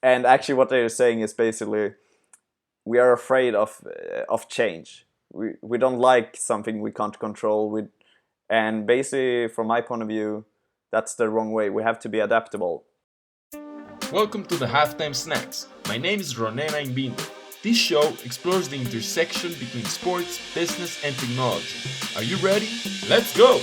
And actually, what they're saying is basically we are afraid of change. We don't like something we can't control. And basically, from my point of view, that's the wrong way. We have to be adaptable. Welcome to the Halftime Snacks. My name is Ronena Inbindo. This show explores the intersection between sports, business, and technology. Are you ready? Let's go!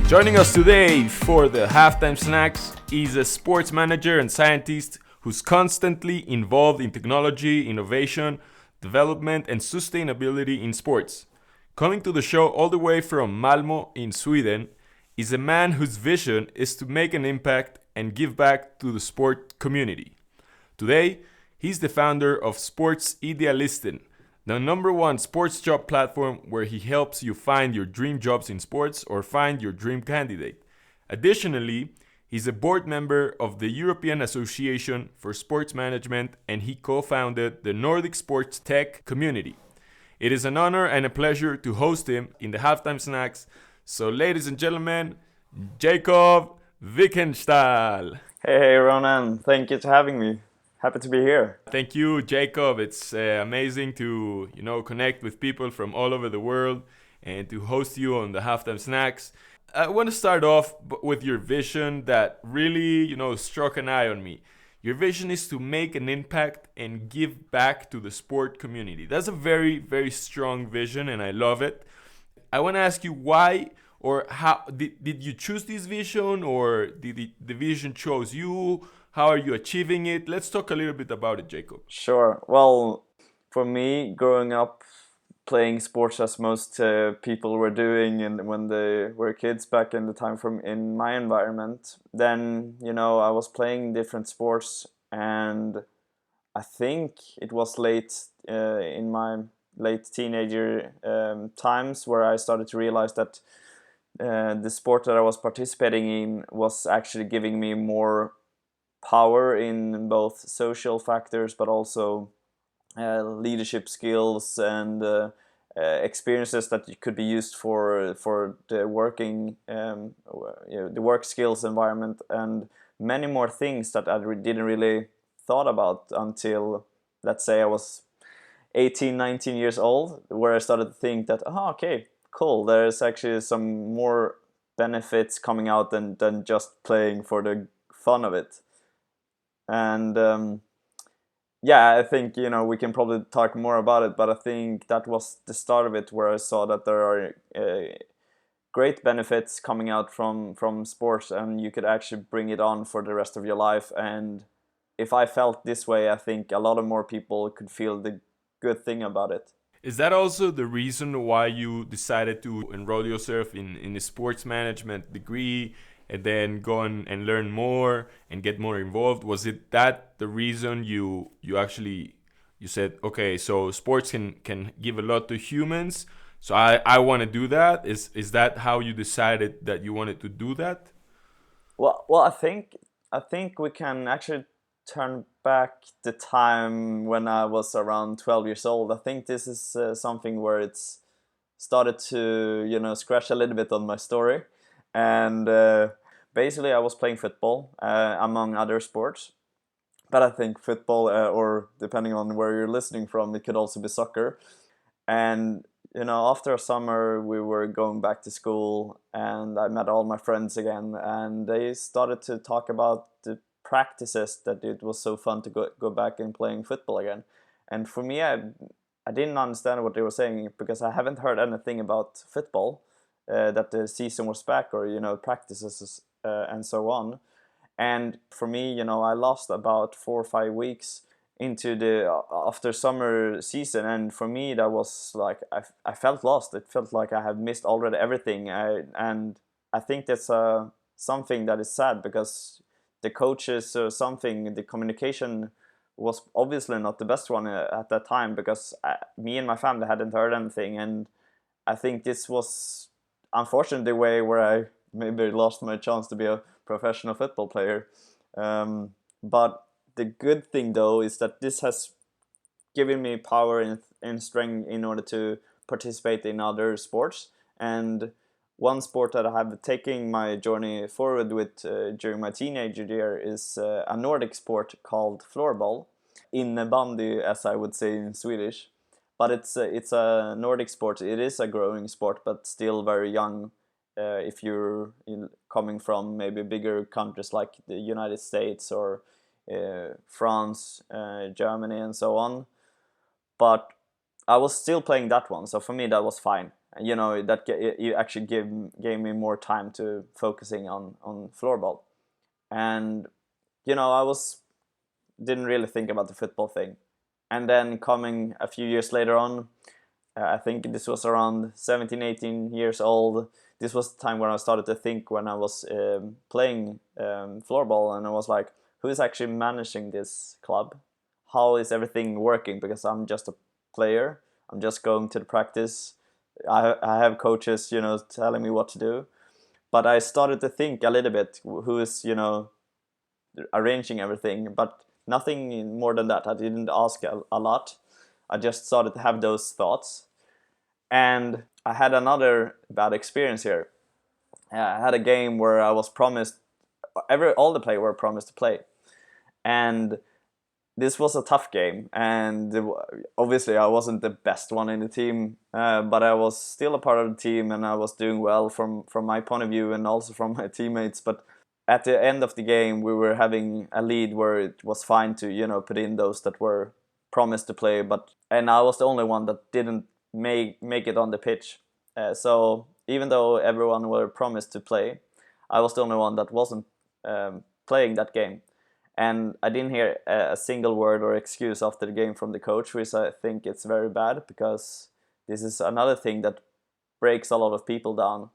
Joining us today for the Halftime Snacks is a sports manager and scientist who's constantly involved in technology, innovation, development, and sustainability in sports. Coming to the show all the way from Malmo in Sweden is a man whose vision is to make an impact and give back to the sport community. Today, he's the founder of Sports Idealisten, the #1 sports job platform where he helps you find your dream jobs in sports or find your dream candidate. Additionally, he's a board member of the European Association for Sports Management and he co-founded the Nordic Sports Tech community. It is an honor and a pleasure to host him in the Halftime Snacks. So ladies and gentlemen, Jakob Wikenstaal. Hey, Ronan. Thank you for having me. Happy to be here. Thank you, Jakob. It's amazing to connect with people from all over the world and to host you on the Halftime Snacks. I want to start off with your vision that really struck an eye on me. Your vision is to make an impact and give back to the sport community. That's a very, very strong vision, and I love it. I want to ask you why or how did you choose this vision, or did the vision chose you? How are you achieving it? Let's talk a little bit about it, Jakob. Sure. Well, for me, growing up playing sports as most people were doing, and when they were kids back in the time from in my environment, then I was playing different sports, and I think it was late in my late teenager times where I started to realize that the sport that I was participating in was actually giving me more power in both social factors, but also leadership skills and experiences that could be used for the working, the work skills environment, and many more things that I didn't really thought about until, let's say, I was 18, 19 years old, where I started to think that, okay, cool, there's actually some more benefits coming out than just playing for the fun of it. And I think we can probably talk more about it, but I think that was the start of it, where I saw that there are great benefits coming out from sports, and you could actually bring it on for the rest of your life. And if I felt this way, I think a lot of more people could feel the good thing about it. Is that also the reason why you decided to enroll yourself in a sports management degree and then go and learn more and get more involved? Was it that the reason you said, okay, so sports can give a lot to humans, so I want to do that? Is that how you decided that you wanted to do that? Well, I think we can actually turn back the time when I was around 12 years old. I think this is something where it's started to scratch a little bit on my story. And basically I was playing football among other sports, but I think football or depending on where you're listening from, it could also be soccer. And after a summer we were going back to school, and I met all my friends again, and they started to talk about the practices, that it was so fun to go back and playing football again. And for me, I didn't understand what they were saying, because I haven't heard anything about football, that the season was back, or practices and so on. And for me, I lost about 4 or 5 weeks into the after summer season, and for me that was like I felt lost. It felt like I had missed already everything. And I think that's something that is sad, because the coaches or something, the communication was obviously not the best one at that time, because me and my family hadn't heard anything. And I think this was unfortunately the way where I maybe lost my chance to be a professional football player. But the good thing though is that this has given me power and strength in order to participate in other sports. And one sport that I have taken my journey forward with during my teenager year is a Nordic sport called floorball, innebandy as I would say in Swedish. But it's a Nordic sport. It is a growing sport, but still very young. If you're coming from maybe bigger countries like the United States or France, Germany, and so on. But I was still playing that one, so for me that was fine. You know, that it actually gave me more time to focusing on floorball. And you know, I was didn't really think about the football thing. And then coming a few years later on, I think this was around 17, 18 years old. This was the time when I started to think when I was playing floorball, and I was like, who is actually managing this club? How is everything working? Because I'm just a player. I'm just going to the practice. I have coaches, you know, telling me what to do. But I started to think a little bit who is, you know, arranging everything, but nothing more than that. I didn't ask a lot. I just started to have those thoughts. And I had another bad experience here. I had a game where I was promised, all the players were promised to play. And this was a tough game, and obviously I wasn't the best one in the team, but I was still a part of the team, and I was doing well from my point of view and also from my teammates. But at the end of the game, we were having a lead where it was fine to, you know, put in those that were promised to play, and I was the only one that didn't make it on the pitch. So even though everyone were promised to play, I was the only one that wasn't playing that game. And I didn't hear a single word or excuse after the game from the coach, which I think it's very bad, because this is another thing that breaks a lot of people down.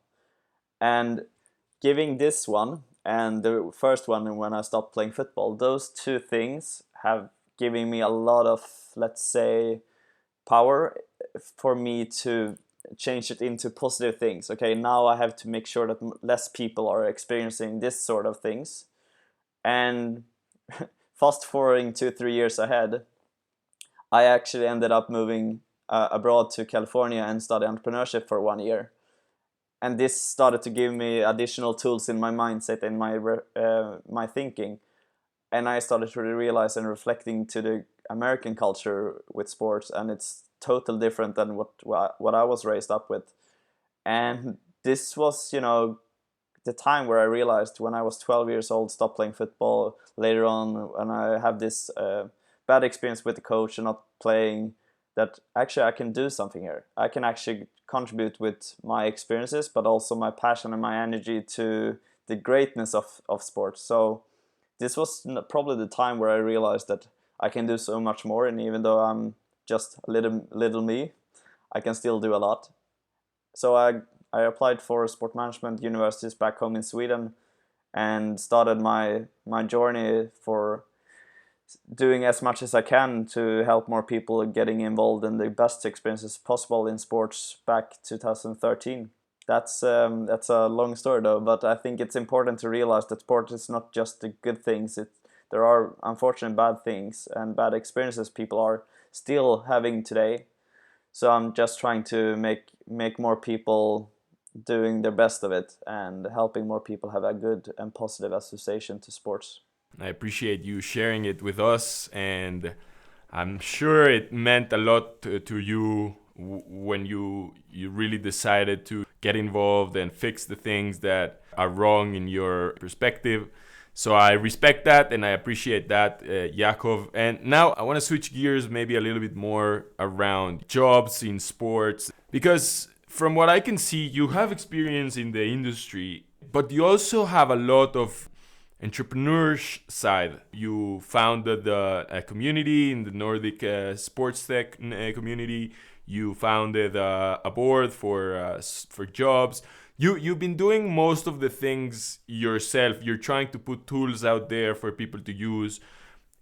And giving this one and the first one when I stopped playing football, those two things have given me a lot of, let's say, power for me to change it into positive things. Okay, now I have to make sure that less people are experiencing this sort of things. And fast forwarding 2-3 years ahead, I actually ended up moving abroad to California and study entrepreneurship for 1 year. And this started to give me additional tools in my mindset and my thinking. And I started to realize and reflecting to the American culture with sports, and it's totally different than what I was raised up with. And this was, you know, the time where I realized when I was 12 years old, stopped playing football. Later on, when I have this bad experience with the coach and not playing, that actually I can do something here. I can actually contribute with my experiences, but also my passion and my energy to the greatness of sports. So this was probably the time where I realized that I can do so much more, and even though I'm just a little me, I can still do a lot. So I applied for sport management universities back home in Sweden and started my journey for doing as much as I can to help more people getting involved in the best experiences possible in sports back 2013. That's a long story though, but I think it's important to realize that sport is not just the good things. There are unfortunate bad things and bad experiences people are still having today. So I'm just trying to make more people doing their best of it and helping more people have a good and positive association to sports. I appreciate you sharing it with us, and I'm sure it meant a lot to you when you really decided to get involved and fix the things that are wrong in your perspective. So I respect that and I appreciate that, Jakob. And now I want to switch gears maybe a little bit more around jobs in sports, because from what I can see, you have experience in the industry, but you also have a lot of entrepreneur's side. You founded a community in the Nordic Sports Tech community. You founded a board for jobs. You've been doing most of the things yourself. You're trying to put tools out there for people to use.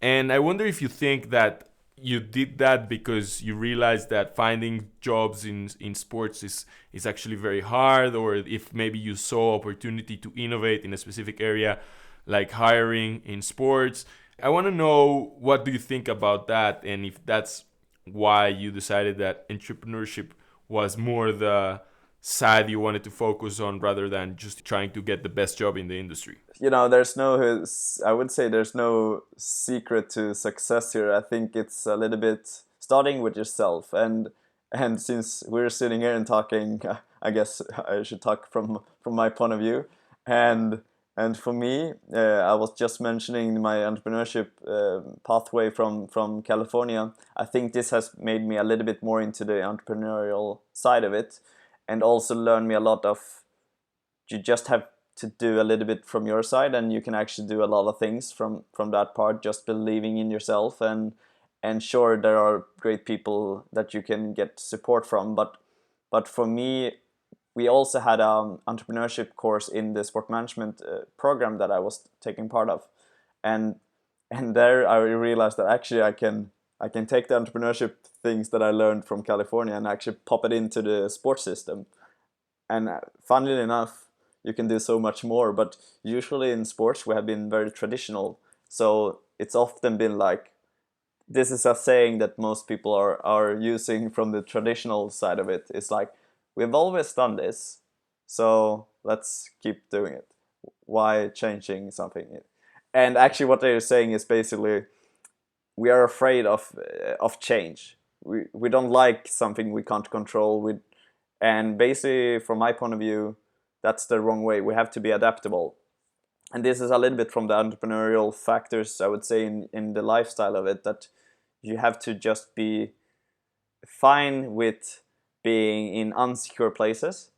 And I wonder if you think that you did that because you realized that finding jobs in sports is actually very hard, or if maybe you saw opportunity to innovate in a specific area like hiring in sports. I want to know, what do you think about that, and if that's why you decided that entrepreneurship was more the side you wanted to focus on rather than just trying to get the best job in the industry. There's no, I would say there's no secret to success here. I think it's a little bit starting with yourself, and since we're sitting here and talking, I guess I should talk from my point of view. And for me, I was just mentioning my entrepreneurship pathway from California. I think this has made me a little bit more into the entrepreneurial side of it, and also learned me a lot of, you just have to do a little bit from your side, and you can actually do a lot of things from that part, just believing in yourself. And sure, there are great people that you can get support from, but for me, we also had an entrepreneurship course in the sport management program that I was taking part of, and there I realized that actually I can take the entrepreneurship things that I learned from California and actually pop it into the sports system. And funnily enough, you can do so much more. But usually in sports, we have been very traditional. So it's often been like, this is a saying that most people are using from the traditional side of it. It's like, we've always done this, so let's keep doing it. Why changing something? And actually, what they're saying is basically, we are afraid of change. We don't like something we can't control. And basically, from my point of view, that's the wrong way. We have to be adaptable. And this is a little bit from the entrepreneurial factors, I would say, in the lifestyle of it, that you have to just be fine with being in unsecure places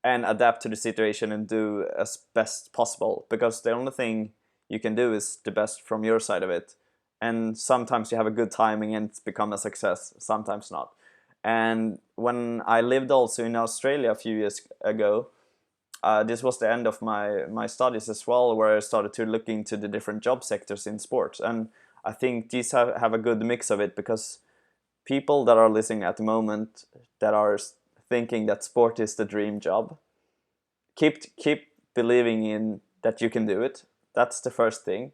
and adapt to the situation and do as best possible, because the only thing you can do is the best from your side of it. And sometimes you have a good timing and it's become a success, sometimes not. And when I lived also in Australia a few years ago, this was the end of my studies as well, where I started to look into the different job sectors in sports. And I think these have a good mix of it, because people that are listening at the moment that are thinking that sport is the dream job, keep believing in that you can do it. That's the first thing.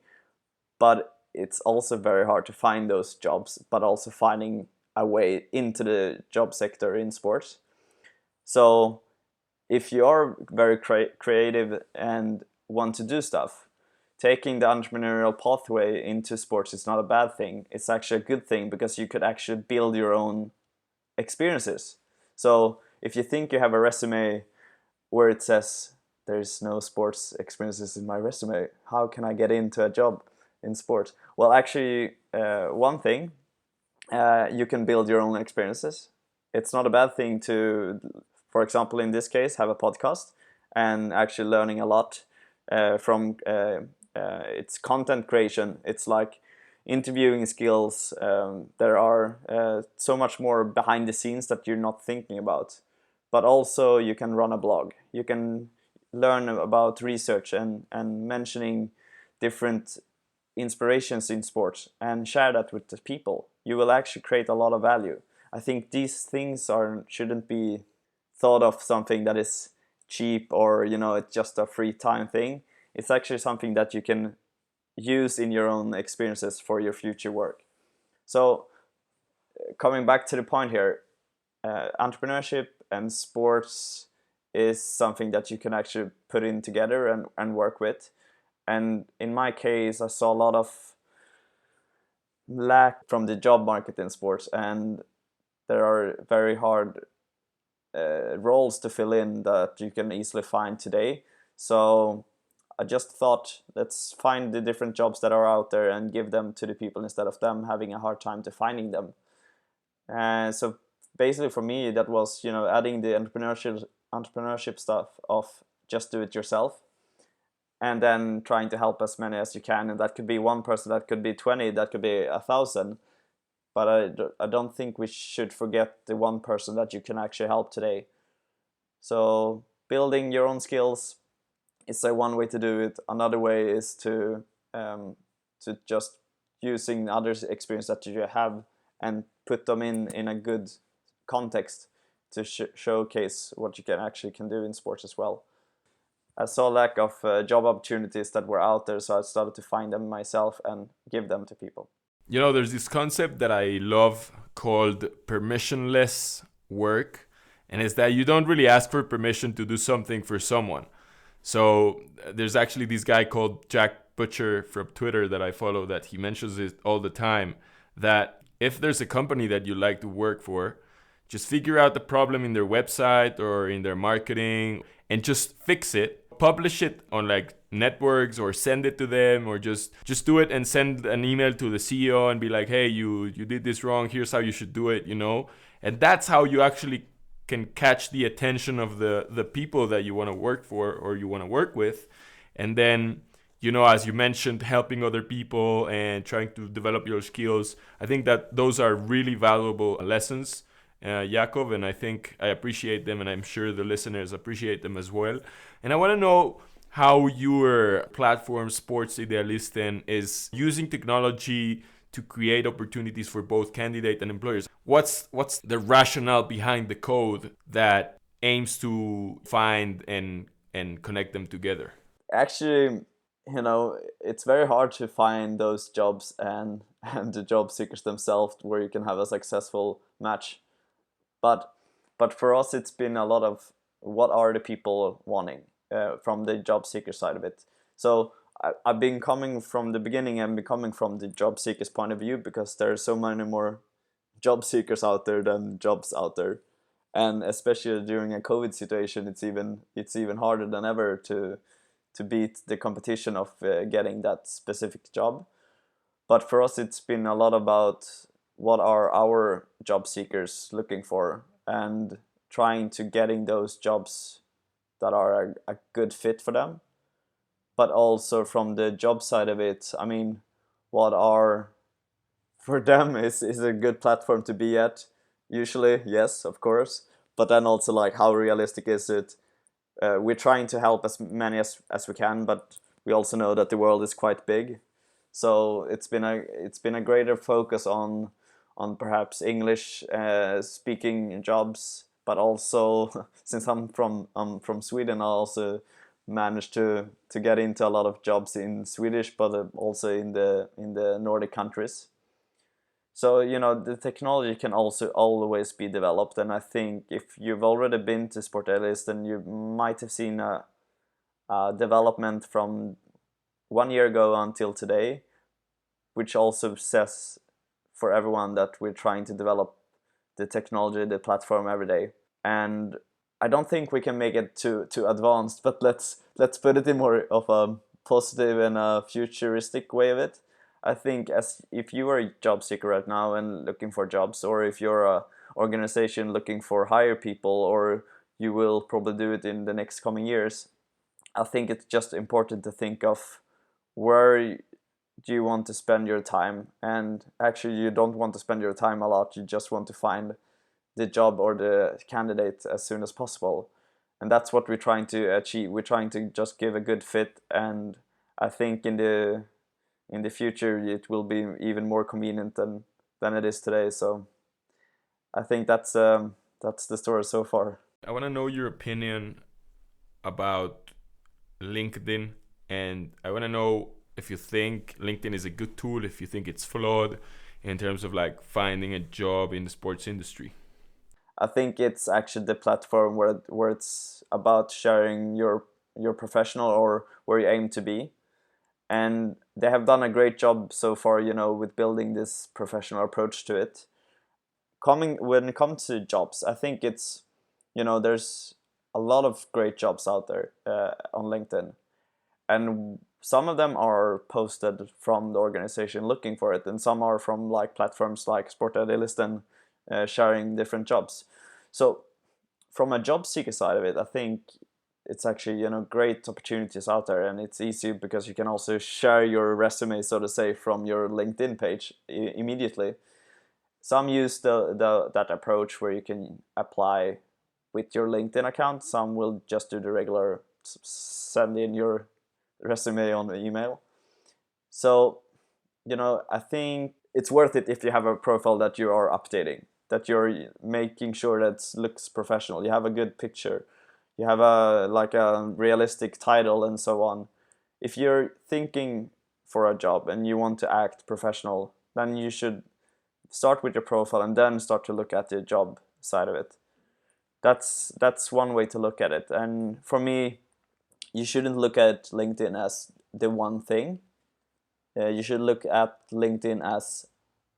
But it's also very hard to find those jobs, but also finding a way into the job sector in sports. So if you are very creative and want to do stuff, taking the entrepreneurial pathway into sports is not a bad thing. It's actually a good thing, because you could actually build your own experiences. So if you think you have a resume where it says there's no sports experiences in my resume, how can I get into a job in sports? Well, actually, one thing, you can build your own experiences. It's not a bad thing to, for example, in this case, have a podcast and actually learning a lot from its content creation. It's like interviewing skills. There are so much more behind the scenes that you're not thinking about. But also you can run a blog. You can learn about research and mentioning different inspirations in sports and share that with the people. You will actually create a lot of value. I think these things shouldn't be thought of something that is cheap, or it's just a free time thing. It's actually something that you can use in your own experiences for your future work. So coming back to the point here, entrepreneurship and sports is something that you can actually put in together and work with. And in my case, I saw a lot of lack from the job market in sports, and there are very hard roles to fill in that you can easily find today. So I just thought, let's find the different jobs that are out there and give them to the people instead of them having a hard time to finding them. And so basically for me, that was adding the entrepreneurship stuff of just do it yourself, and then trying to help as many as you can. And that could be one person, that could be 20, that could be 1,000. But I don't think we should forget the one person that you can actually help today. So building your own skills is one way to do it. Another way is to just using others' experience that you have and put them in a good context to showcase what you can do in sports as well. I saw lack of job opportunities that were out there, so I started to find them myself and give them to people. You know, there's this concept that I love called permissionless work, and it's that you don't really ask for permission to do something for someone. So there's actually this guy called Jack Butcher from Twitter that I follow, that he mentions it all the time, that if there's a company that you like to work for, just figure out the problem in their website or in their marketing and just fix it. Publish it on like networks or send it to them, or just do it and send an email to the CEO and be like, hey, you did this wrong, here's how you should do it, you know. And that's how you actually can catch the attention of the people that you want to work for or you want to work with. And then, you know, as you mentioned, helping other people and trying to develop your skills, I think that those are really valuable lessons, Jakob, and I think I appreciate them, and I'm sure the listeners appreciate them as well. And I want to know how your platform, Sports Idealisten, is using technology to create opportunities for both candidate and employers. What's the rationale behind the code that aims to find and connect them together? Actually, you know, it's very hard to find those jobs and the job seekers themselves where you can have a successful match. But for us, it's been a lot of what are the people wanting from the job seeker side of it. So I've been coming from the beginning and coming from the job seekers point of view, because there are so many more job seekers out there than jobs out there, and especially during a COVID situation, it's even harder than ever to beat the competition of getting that specific job. But for us, it's been a lot about what are our job seekers looking for, and trying to getting those jobs that are a good fit for them. But also from the job side of it, I mean, what are for them is a good platform to be at. Usually, yes, of course. But then also, like, how realistic is it? We're trying to help as many as we can, but we also know that the world is quite big. So it's been a greater focus on perhaps English speaking jobs, but also since I'm from Sweden, I also managed to get into a lot of jobs in Swedish, but also in the Nordic countries. So, you know, the technology can also always be developed, and I think if you've already been to Sportalis, then you might have seen a development from 1 year ago until today, which also says for everyone that we're trying to develop the technology, the platform every day. And I don't think we can make it too advanced, but let's put it in more of a positive and a futuristic way of it. I think as if you are a job seeker right now and looking for jobs, or if you're a organization looking for hire people, or you will probably do it in the next coming years, I think it's just important to think of where do you want to spend your time. And actually, you don't want to spend your time a lot, you just want to find the job or the candidate as soon as possible. And that's what we're trying to achieve. We're trying to just give a good fit, and I think in the future it will be even more convenient than it is today. So I think that's the story so far. I want to know your opinion about LinkedIn, and I want to know if you think LinkedIn is a good tool, if you think it's flawed in terms of like finding a job in the sports industry. I think it's actually the platform where it's about sharing your professional or where you aim to be. And they have done a great job so far, you know, with building this professional approach to it. When it comes to jobs, I think it's, you know, there's a lot of great jobs out there on LinkedIn. And some of them are posted from the organization looking for it, and some are from like platforms like Sportalis sharing different jobs. So from a job seeker side of it, I think it's actually, you know, great opportunities out there, and it's easy because you can also share your resume, so to say, from your LinkedIn page immediately. Some use that approach where you can apply with your LinkedIn account. Some will just do the regular send in your resume on the email. So I think it's worth it if you have a profile that you are updating, that you're making sure that it looks professional. You have a good picture, you have a realistic title and so on. If you're thinking for a job and you want to act professional, then you should start with your profile and then start to look at the job side of it. That's one way to look at it. And for me, you shouldn't look at LinkedIn as the one thing. You should look at LinkedIn as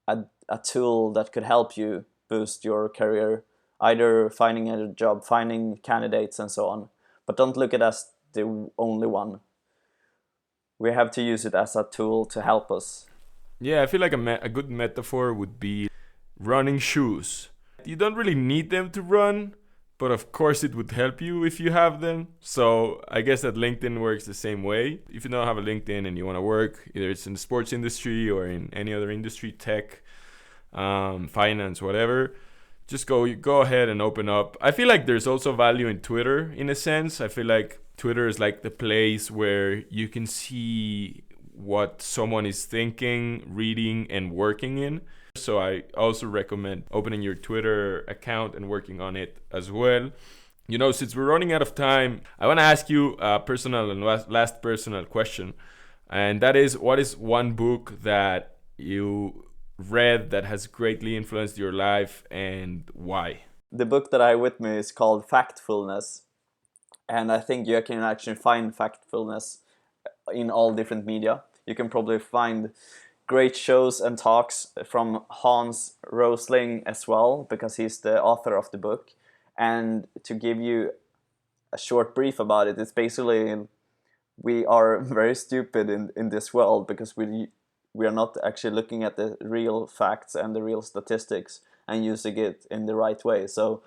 a tool that could help you boost your career, either finding a job, finding candidates, and so on. But don't look at it as the only one. We have to use it as a tool to help us. Yeah, I feel like a good metaphor would be running shoes. You don't really need them to run, but of course it would help you if you have them. So I guess that LinkedIn works the same way. If you don't have a LinkedIn and you want to work, either it's in the sports industry or in any other industry, tech, finance, whatever, just go ahead and open up. I feel like there's also value in Twitter in a sense. I feel like Twitter is like the place where you can see what someone is thinking, reading, and working in. So I also recommend opening your Twitter account and working on it as well. Since we're running out of time, I want to ask you a personal and last personal question. And that is, what is one book that you read that has greatly influenced your life and why? The book that I have with me is called Factfulness. And I think you can actually find factfulness in all different media. You can probably find great shows and talks from Hans Rosling as well, because he's the author of the book. And to give you a short brief about it, it's basically we are very stupid in this world because we are not actually looking at the real facts and the real statistics and using it in the right way. So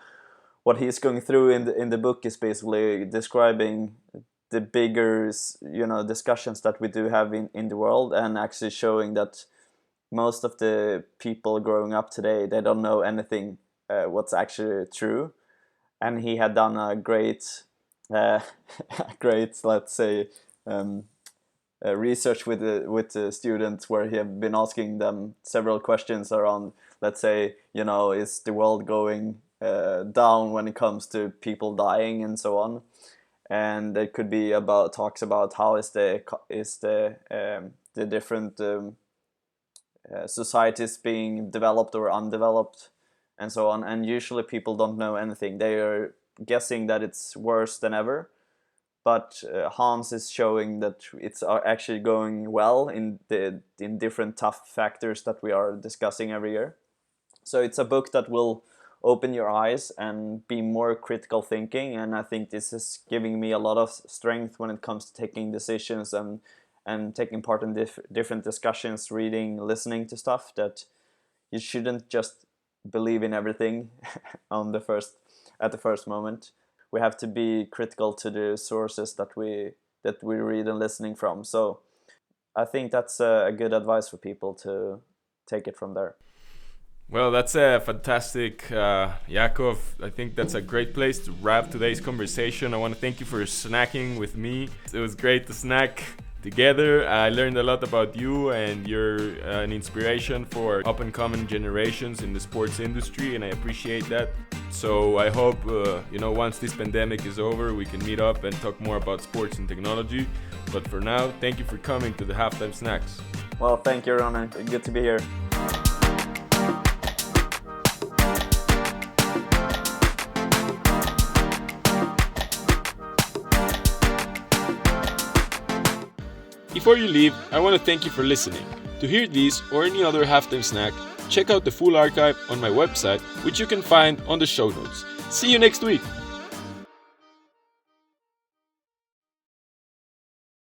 what he's going through in the book is basically describing the bigger discussions that we do have in the world, and actually showing that most of the people growing up today, they don't know anything what's actually true. And he had done a great let's say research with the students, where he had been asking them several questions around, let's say, is the world going down when it comes to people dying and so on. And it could be about talks about how is the different societies being developed or undeveloped and so on. And usually people don't know anything. They are guessing that it's worse than ever. But Hans is showing that it's actually going well in different tough factors that we are discussing every year. So it's a book that will open your eyes and be more critical thinking, and I think this is giving me a lot of strength when it comes to taking decisions and taking part in different discussions, reading, listening to stuff, that you shouldn't just believe in everything at the first moment. We have to be critical to the sources that we read and listening from. So I think that's a good advice for people to take it from there. Well, that's a fantastic, Jakob. I think that's a great place to wrap today's conversation. I want to thank you for snacking with me. It was great to snack together. I learned a lot about you, and you're an inspiration for up-and-coming generations in the sports industry, and I appreciate that. So I hope, once this pandemic is over, we can meet up and talk more about sports and technology. But for now, thank you for coming to the Halftime Snacks. Well, thank you, Ronan. Good to be here. Before you leave, I want to thank you for listening. To hear these or any other Halftime Snack, check out the full archive on my website, which you can find on the show notes. See you next week!